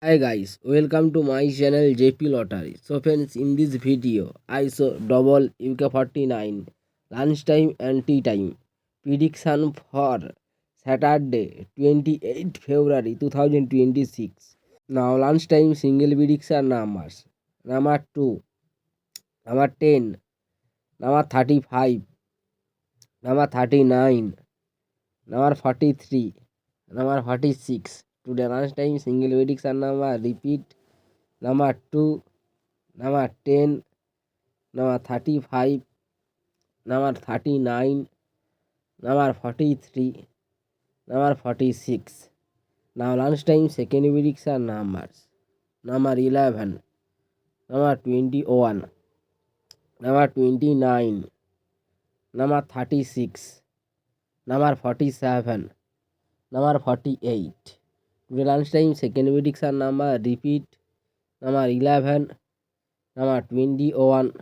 Hi guys, welcome to my channel JP Lottery. So friends, in this video, I saw double UK49 lunchtime and tea time prediction for Saturday 28 February 2026. Now lunchtime single prediction numbers. Number 2, number 10, number 35, number 39, number 43, number 46. Today lunchtime single prediction number repeat number 2, number 10, number 35, number 39, number 43, number 46. Now lunchtime second prediction numbers. Number 11, number 21, number 29, number 36, number 47, number 48. Today lunchtime second prediction number repeat number 11, number 21,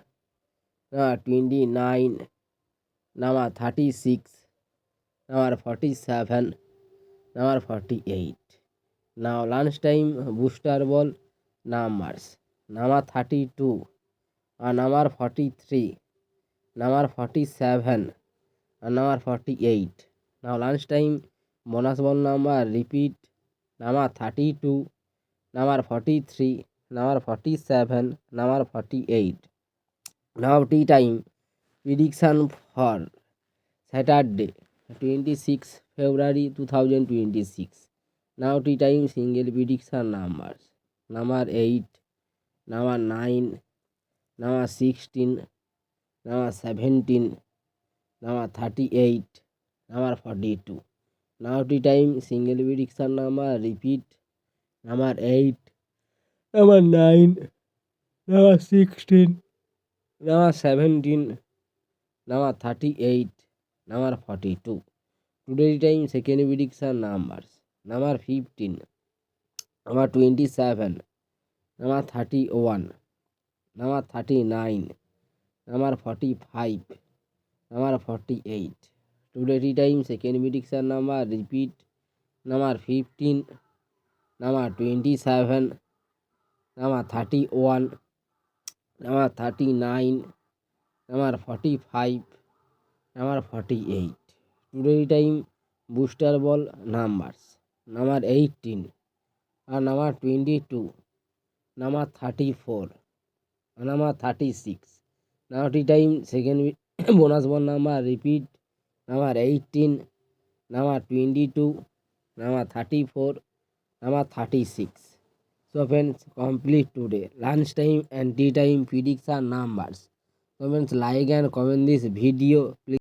number 29, number 36, number 47, number 48. Now lunchtime booster ball numbers. Number 32, number 43, number 47, and number 48. Now lunchtime bonus ball number repeat number 32, number 43, number 47, number 48. Now tea time prediction for Saturday 26 February 2026. Now tea time single prediction numbers. Number 8, number 9, number 16, number 17, number 38, number 42. Now tea time single prediction number repeat number 8, number 9, number 16, number 17, number 38, number 42. Today time second prediction numbers. Number 15, number 27, number 31, number 39, number 45, number 48. Today time second prediction number repeat number 15, number 27, number 31, number 39, number 45, number 48. Today time booster ball numbers. Number 18, number 22, number 34, number 36. Now tea time second bonus ball number repeat number 18, number 22, number 34, number 36. So friends, complete today lunchtime and tea time prediction numbers. So friends, like and comment this video. Please